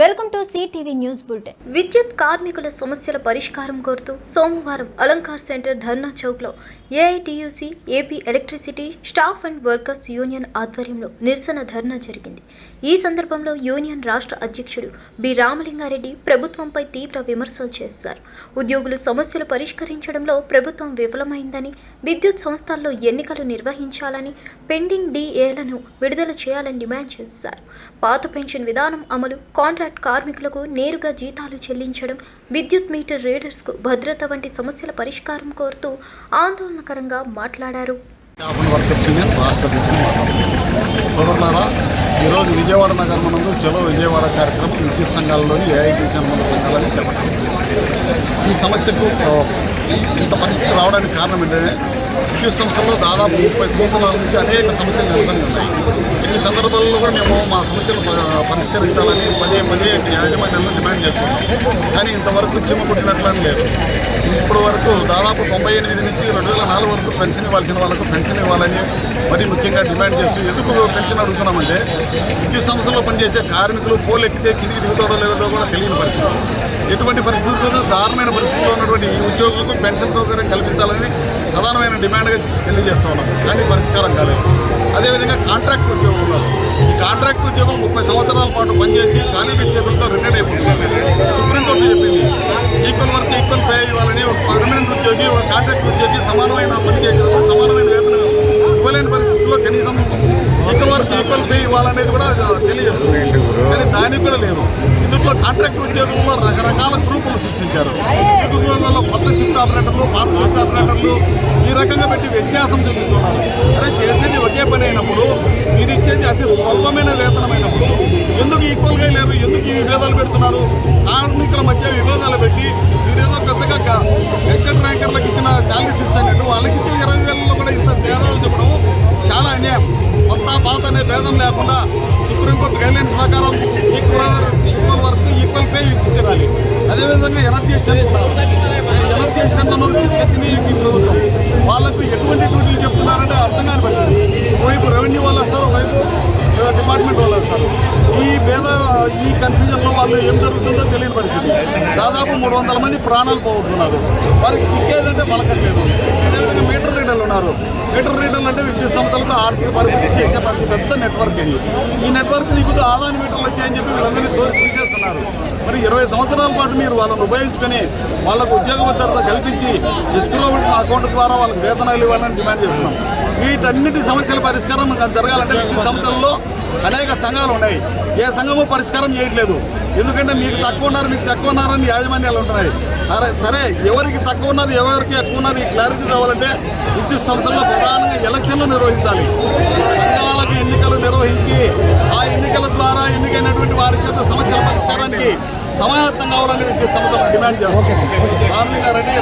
Welcome to CTV news bulletin. విద్యుత్ కార్మికుల సమస్యల పరిష్కారం కోరుతూ సోమవారం అలంకార్ సెంటర్ ధర్నా చౌక్లో AITUC AP electricity staff and workers union ఆధ్వర్యంలో నిరసన ధర్నా జరిగింది. ఈ సందర్భంలో యూనియన్ రాష్ట్ర అధ్యక్షుడు బి రామలింగారెడ్డి ప్రభుత్వంపై తీవ్ర విమర్శలు చేశారు. ఉద్యోగుల సమస్యలు పరిష్కరించడంలో ప్రభుత్వం విఫలమైందని, విద్యుత్ సంస్థల్లో ఎన్నికలు నిర్వహించాలని, పెండింగ్ డిఏలను విడుదల చేయాలని డిమాండ్ చేశారు. పాత పెన్షన్ విధానం అమలు, కాంట్రాక్ట్ కార్మికులకు నేరుగా జీతాలు చెల్లించడం, విద్యుత్ మీటర్ రీడర్స్కు భద్రత వంటి సమస్యల పరిష్కారం కోరుతూ ఆందోళనకరంగా మాట్లాడారు. ఈరోజు విజయవాడ నగరం నందు చలో విజయవాడ కార్యక్రమం విద్యుత్ సంఘాలలోని ఏఐటీసీ అనుబంధ సంఘాలని చేపట్టారు. ఈ సమస్యకు ఇంత పరిస్థితి రావడానికి కారణం ఏంటంటే విద్యుత్ సంస్థల్లో దాదాపు 30 సంవత్సరాల నుంచి అనేక సమస్యలు నెలకొని ఉన్నాయి. ఇన్ని సందర్భాల్లో కూడా మేము మా సమస్యలు పరిష్కరించాలని పదే యాజమాన్యాలను డిమాండ్ చేస్తున్నాం. కానీ ఇంతవరకు చిమ్మ కొట్టినట్లని లేదు. ఇప్పుడు వరకు దాదాపు 98 నుంచి 2004 వరకు పెన్షన్ ఇవ్వాల్సిన వాళ్ళకు పెన్షన్ ఇవ్వాలని మరీ ముఖ్యంగా డిమాండ్ చేస్తూ ఎందుకు పెన్షన్ అడుగుతున్నామంటే విద్యుత్ సంస్థల్లో పనిచేసే కార్మికులు పోలు ఎక్కితే కిందికి దిగుతాడో లేదో కూడా తెలియని పరిస్థితి. ఎటువంటి పరిస్థితుల్లో దారుణమైన పరిస్థితుల్లో ఉన్నటువంటి ఈ ఉద్యోగులకు పెన్షన్ సౌకర్యం కల్పించాలని ప్రధానమైన డిమాండ్గా తెలియజేస్తూ ఉన్నాం. కానీ పరిష్కారం కాలేదు. అదేవిధంగా కాంట్రాక్ట్ ఉద్యోగులు ఉన్నారు. ఈ కాంట్రాక్ట్ ఉద్యోగులు 30 సంవత్సరాల పాటు పనిచేసి ఖాళీ చేతులతో రిటైర్డ్ అయిపోతున్నారు. సుప్రీంకోర్టు చెప్పింది ఈక్వల్ వర్క్ ఈక్వల్ పే ఇవ్వాలని. ఒక పర్మనెంట్ ఉద్యోగి ఒక కాంట్రాక్ట్ ఉద్యోగి సమానమైన పని చేసినప్పుడు సమానమైన వేతనం ఇవ్వలేని పరిస్థితుల్లో కనీసం ఈక్వల్ వర్క్ ఈక్వల్ పే ఇవ్వాలనేది కూడా తెలియజేస్తుంది. కానీ దానికి కూడా లేదు. ఇందులో కాంట్రాక్ట్ ఉద్యోగుల్లో రకరకాల గ్రూపులు సృష్టించారు. ఈ గ్రూపులలో కొత్త షిఫ్ట్ ఆపరేటర్లు, పాత షిఫ్ట్ ఆపరేటర్లు ఈ రకంగా పెట్టి వ్యత్యాసం చూపిస్తున్నారు. అదే చేసేది ఒకే పని అయినప్పుడు, మీరు ఇచ్చేది అతి స్వల్పమైన వేతనమైనప్పుడు ఎందుకు ఈక్వల్గా లేరు? ఎందుకు ఈ విభేదాలు పెడుతున్నారు? కార్మికుల మధ్య విభేదాలు పెట్టి మీరేదో పెద్దగా వెంకట ర్యాంకర్లకు ఇచ్చిన శాలరీస్ ఇస్తానంటూ వాళ్ళకి ఇచ్చే 20,000లో కూడా ఇంత భేదాలు చెప్పడం చాలా అన్యాయం. కొత్త పాత అనే భేదం లేకుండా సుప్రీంకోర్టు గైడ్లైన్స్ ప్రకారం ఈక్వల్ వర్క్ ఈక్వల్ పే ఇచ్చి తీరాలి. అదేవిధంగా ఎనర్జీ స్టాండ్ తీసుకొచ్చింది ఈ ప్రభుత్వం. వాళ్ళకు ఎటువంటి డ్యూటీలు చెప్తున్నారంటే అర్థం కాని పరిస్థితి. ఒకవైపు రెవెన్యూ వాళ్ళు వస్తారు, ఒకవైపు డిపార్ట్మెంట్ వాళ్ళు వస్తారు. ఈ కన్ఫ్యూజన్లో వాళ్ళు ఏం జరుగుతుందో తెలియని పరిస్థితి. దాదాపు 300 మంది ప్రాణాలు పోగొట్టుకున్నారు. వారికి దిక్కేదంటే పలకట్లేదు. అదేవిధంగా మీటర్ రీడర్లు ఉన్నారు. మీటర్ రీడర్లు అంటే విద్యుత్ సంస్థలకు ఆర్థిక పరిపుష్టి చేసే ప్రతి పెద్ద నెట్వర్క్ ఇది. ఈ నెట్వర్క్ నీకు ఆదాయ మీటర్లు వచ్చాయని చెప్పి వీళ్ళందరినీ తీసేస్తున్నారు. మరి 20 సంవత్సరాల పాటు మీరు వాళ్ళని ఉపయోగించుకొని వాళ్ళకు ఉద్యోగ భద్రత కల్పించి ఎస్క్రో అకౌంట్ ద్వారా వాళ్ళకి వేతనాలు ఇవ్వాలని డిమాండ్ చేస్తున్నాం. వీటన్నిటి సమస్యల పరిష్కారం జరగాలంటే విద్యుత్ సంస్థల్లో అనేక సంఘాలు ఉన్నాయి. ఏ సంఘము పరిష్కారం చేయట్లేదు. ఎందుకంటే మీకు తక్కువ ఉన్నారని యాజమాన్యాలు ఉంటున్నాయి. సరే ఎవరికి తక్కువ ఉన్నారు, ఎవరికి ఎక్కువ ఉన్నారు ఈ క్లారిటీ రావాలంటే విద్యుత్ సంస్థల్లో ప్రధానంగా ఎలక్షన్లు నిర్వహించాలి. సంఘాలకు ఎన్నికలు నిర్వహించి ఆ ఎన్నికల ద్వారా ఎన్నికైనటువంటి వారి చేత సమస్యల పరిష్కారానికి సమాయత్తం కావాలని విద్యుత్ సంస్థలు డిమాండ్ చేస్తారు. రామలింగారెడ్డి